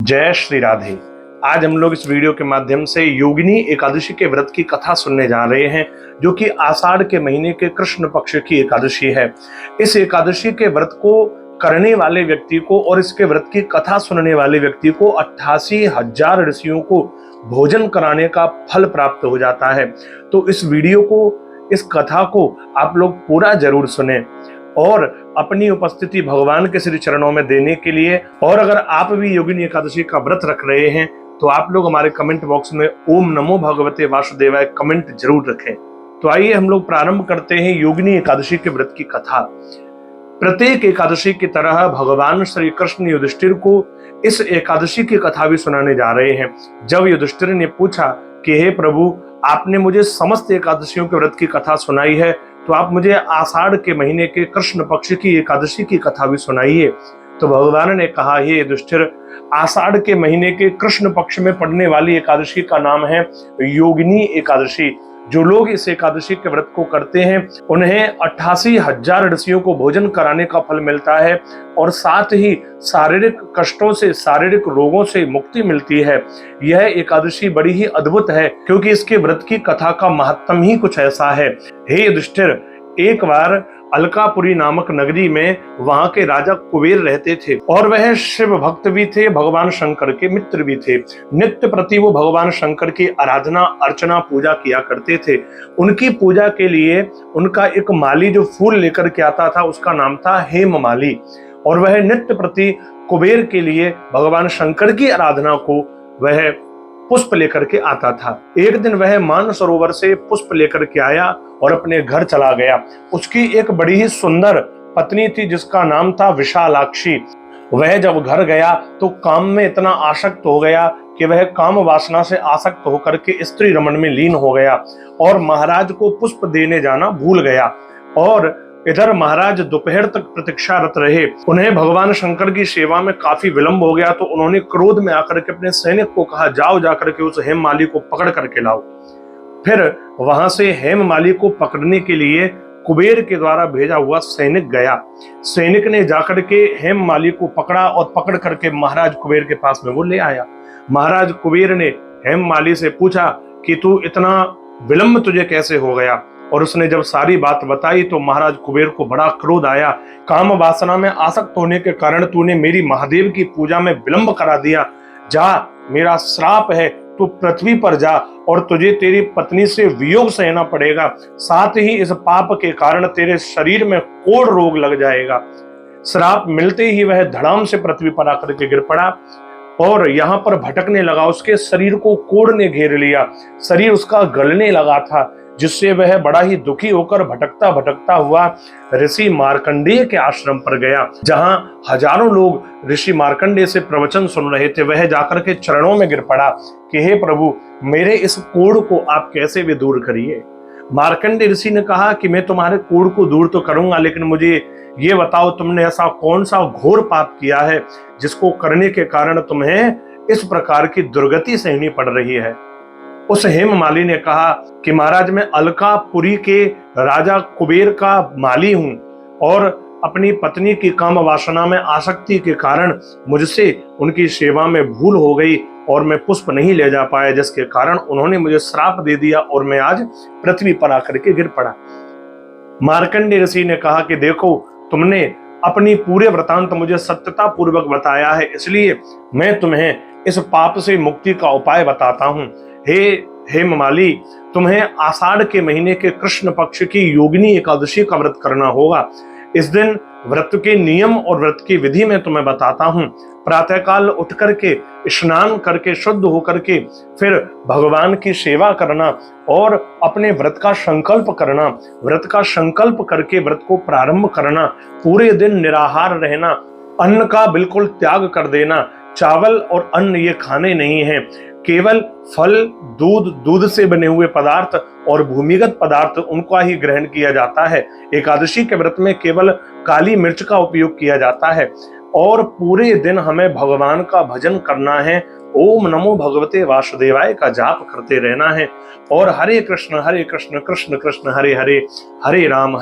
जय श्री राधे। आज हम लोग इस वीडियो के माध्यम से योगिनी एकादशी के व्रत की कथा सुनने जा रहे हैं, जो कि आषाढ़ के महीने के कृष्ण पक्ष की एकादशी है। इस एकादशी के व्रत को करने वाले व्यक्ति को और इसके व्रत की कथा सुनने वाले व्यक्ति को 88,000 ऋषियों को भोजन कराने का फल प्राप्त हो जाता है। तो इस वीडियो को, इस कथा को आप लोग पूरा जरूर सुने और अपनी उपस्थिति भगवान के श्री चरणों में देने के लिए, और अगर आप भी योगिनी एकादशी का व्रत रख रहे हैं तो आप लोग हमारे कमेंट बॉक्स में ओम नमो भगवते वासुदेवाय कमेंट जरूर रखें। तो आइए हम लोग प्रारंभ करते हैं योगिनी एकादशी के व्रत की कथा। प्रत्येक एकादशी की तरह भगवान श्री कृष्ण युधिष्ठिर को इस एकादशी की कथा भी सुनाने जा रहे हैं। जब युधिष्ठिर ने पूछा कि हे प्रभु, आपने मुझे समस्त एकादशियों के व्रत की कथा सुनाई है, तो आप मुझे आषाढ़ के महीने के कृष्ण पक्ष की एकादशी की कथा भी सुनाइए। तो भगवान ने कहा, हे युधिष्ठिर, आषाढ़ के महीने के कृष्ण पक्ष में पड़ने वाली एकादशी का नाम है योगिनी एकादशी। जो लोग इस एकादशी के व्रत को करते हैं उन्हें 88,000 ऋषियों को भोजन कराने का फल मिलता है और साथ ही शारीरिक कष्टों से, शारीरिक रोगों से मुक्ति मिलती है। यह एकादशी बड़ी ही अद्भुत है क्योंकि इसके व्रत की कथा का महत्व ही कुछ ऐसा है। हे युधिष्ठिर, एक बार अलकापुरी नामक नगरी में वहां के राजा कुबेर रहते थे और वह शिव भक्त भी थे, भगवान शंकर के मित्र भी थे। नित्य प्रति वो भगवान शंकर की आराधना, अर्चना, पूजा किया करते थे। उनकी पूजा के लिए उनका एक माली जो फूल लेकर के आता था उसका नाम था हेम माली, और वह नित्य प्रति कुबेर के लिए भगवान शंकर की आराधना को वह पुष्प लेकर के आता था। एक दिन वह मानसरोवर से पुष्प लेकर के आया और अपने घर चला गया। उसकी एक बड़ी ही सुंदर पत्नी थी जिसका नाम था विशालाक्षी। वह जब घर गया तो काम में इतना आसक्त हो गया कि वह काम वासना से आसक्त होकर के स्त्री रमण में लीन हो गया और महाराज को पुष्प देने जाना भूल गया। और इधर महाराज दोपहर तक प्रतीक्षारत रहे। उन्हें भगवान शंकर की सेवा में काफी विलंब हो गया तो उन्होंने क्रोध में आकर के अपने सैनिक को कहा, जाओ जाकर के उस हेम माली को पकड़ करके लाओ। फिर वहां से हेम माली को पकड़ने के लिए कुबेर के द्वारा भेजा हुआ सैनिक गया। सैनिक ने जाकर के हेम माली को पकड़ा और पकड़ करके महाराज कुबेर के पास में वो ले आया। महाराज कुबेर ने हेम माली से पूछा कि तू इतना विलंब तुझे कैसे हो गया, और उसने जब सारी बात बताई तो महाराज कुबेर को बड़ा क्रोध आया। काम वासना में आसक्त होने के कारण तूने मेरी महादेव की पूजा में विलंब करा दिया। जा, मेरा श्राप है, तू पृथ्वी पर जा और तुझे तेरी पत्नी से वियोग सहना पड़ेगा। साथ ही इस पाप के कारण तेरे शरीर में कोढ़ रोग लग जाएगा। श्राप मिलते ही वह धड़ाम से पृथ्वी पर आकर के गिर पड़ा और यहाँ पर भटकने लगा। उसके शरीर को कोढ़ ने घेर लिया, शरीर उसका गलने लगा था, जिससे वह बड़ा ही दुखी होकर भटकता भटकता हुआ ऋषि मार्कंडेय के आश्रम पर गया, जहां हजारों लोग ऋषि मार्कंडेय से प्रवचन सुन रहे थे। वह जाकर के चरणों में गिर पड़ा कि हे प्रभु, मेरे इस कोढ़ को आप कैसे भी दूर करिए। मार्कंडेय ऋषि ने कहा कि मैं तुम्हारे कोढ़ को दूर तो करूंगा, लेकिन मुझे ये बताओ, तुमने ऐसा कौन सा घोर पाप किया है जिसको करने के कारण तुम्हें इस प्रकार की दुर्गति सहनी पड़ रही है। उस हेम माली ने कहा कि महाराज, मैं अलकापुरी के राजा कुबेर का माली हूं और अपनी पत्नी की काम वासना में आसक्ति के कारण मुझसे उनकी सेवा में भूल हो गई और मैं पुष्प नहीं ले जा पाया, जिसके कारण उन्होंने मुझे श्राप दे दिया और मैं आज पृथ्वी पर आकर के गिर पड़ा। मार्कंडेय ऋषि ने कहा कि देखो, तुमने अपनी पूरे वृतांत मुझे सत्यता पूर्वक बताया है, इसलिए मैं तुम्हें इस पाप से मुक्ति का उपाय बताता हूं। हे हेम माली, तुम्हें आषाढ़ के महीने के कृष्ण पक्ष की योगिनी एकादशी का व्रत करना होगा। इस दिन व्रत के नियम और व्रत की विधि मैं तुम्हें बताता हूँ। प्रातःकाल उठ करके स्नान करके शुद्ध होकर के फिर भगवान की सेवा करना और अपने व्रत का संकल्प करना। व्रत का संकल्प करके व्रत को प्रारंभ करना। पूरे दिन निराहार रहना, अन्न का बिल्कुल त्याग कर देना। चावल और अन्न ये खाने नहीं हैं, केवल फल, दूध, दूध से बने हुए पदार्थ और भूमिगत पदार्थ उनका ही ग्रहण किया जाता है। एकादशी के व्रत में केवल काली मिर्च का उपयोग किया जाता है और पूरे दिन हमें भगवान का भजन करना है, ओम नमो भगवते वासुदेवाय का जाप करते रहना है और हरे कृष्ण कृष्ण कृष्ण हरे हरे, हरे राम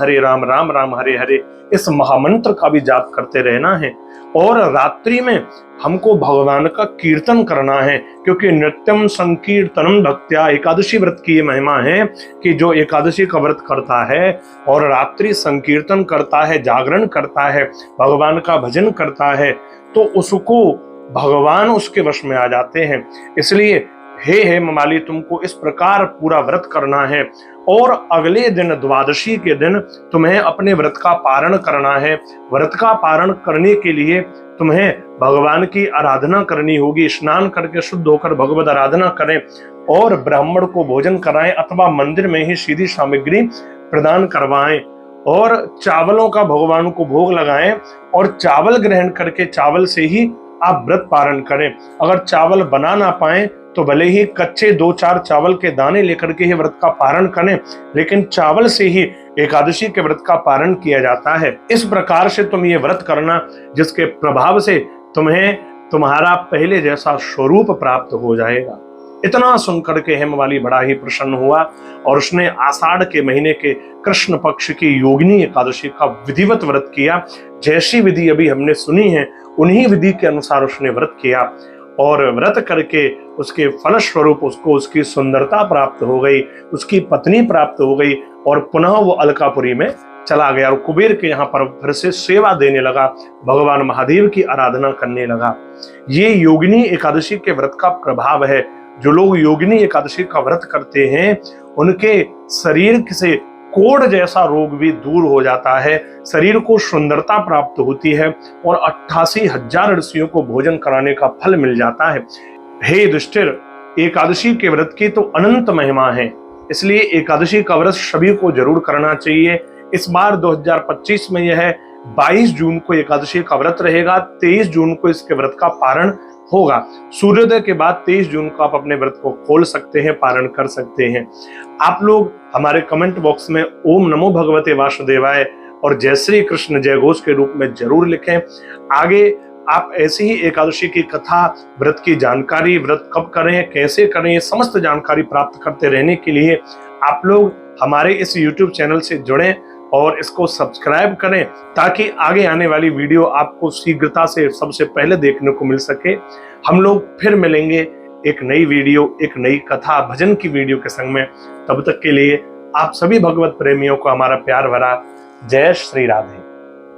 राम राम हरे हरे, इस महामंत्र का भी जाप करते रहना है। और रात्रि में हमको भगवान का कीर्तन करना है, क्योंकि नित्यम संकीर्तनम भक्त्या, एकादशी व्रत की ये महिमा है कि जो एकादशी का व्रत करता है और रात्रि संकीर्तन करता है, जागरण करता है, भगवान का भजन करता है, तो उसको भगवान उसके वश में आ जाते हैं। इसलिए हे हेममाली, तुमको इस प्रकार पूरा व्रत करना है और अगले दिन द्वादशी के दिन तुम्हें अपने व्रत का पारण करना है। व्रत का पारण करने के लिए तुम्हें भगवान की आराधना करनी होगी। स्नान करके शुद्ध होकर भगवत आराधना करें और ब्राह्मण को भोजन कराएं अथवा मंदिर में ही सीधी सामग्री प्रदान करवाएं और चावलों का भगवान को भोग लगाएं और चावल ग्रहण करके चावल से ही आप व्रत पारण करें। अगर चावल बना ना पाए तो भले ही कच्चे 2-4 चावल के दाने लेकर के ही व्रत का पारण करें, लेकिन चावल से ही एकादशी के व्रत का पारण किया जाता है। इस प्रकार से तुम ये व्रत करना, जिसके प्रभाव से तुम्हें तुम्हारा पहले जैसा स्वरूप प्राप्त हो जाएगा। इतना सुनकर के हेममाली बड़ा ही प्रसन्न हुआ और उसने आषाढ़ के महीने के कृष्ण पक्ष की योगिनी एकादशी का विधिवत व्रत किया। जैसी विधि अभी हमने सुनी है उन्हीं विधि के अनुसार उसने व्रत किया और व्रत करके उसके फलस्वरूप उसको उसकी सुंदरता प्राप्त हो गई, उसकी पत्नी प्राप्त हो गई और पुनः वो अलकापुरी में चला गया और कुबेर के यहाँ पर फिर से सेवा देने लगा, भगवान महादेव की आराधना करने लगा। ये योगिनी एकादशी के व्रत का प्रभाव है। जो लोग योगिनी एकादशी का व्रत करते हैं उनके शरीर से कोढ़ जैसा रोग भी दूर हो जाता है, शरीर को सुंदरता प्राप्त होती है और 88,000 ऋषियों को भोजन कराने का फल मिल जाता है। हे दुष्टिर, एकादशी के व्रत की तो अनंत महिमा है, इसलिए एकादशी का व्रत सभी को जरूर करना चाहिए। इस बार 2025 में यह 22 जून को एकादशी का व्रत रहेगा, 23 जून को इसके व्रत का पारण होगा। सूर्योदय के बाद 23 जून को आप अपने व्रत को खोल सकते हैं, पारण कर सकते हैं। आप लोग हमारे कमेंट बॉक्स में ओम नमो भगवते वासुदेवाय और जय श्री कृष्ण जय घोष के रूप में जरूर लिखें। आगे आप ऐसी ही एकादशी की कथा, व्रत की जानकारी, व्रत कब करें, कैसे करें, समस्त जानकारी प्राप्त करते रहने के लिए आप लोग हमारे इस YouTube चैनल से जुड़ें और इसको सब्सक्राइब करें, ताकि आगे आने वाली वीडियो आपको शीघ्रता से सबसे पहले देखने को मिल सके। हम लोग फिर मिलेंगे एक नई वीडियो, एक नई कथा, भजन की वीडियो के संग में। तब तक के लिए आप सभी भगवत प्रेमियों को हमारा प्यार भरा जय श्री राधे।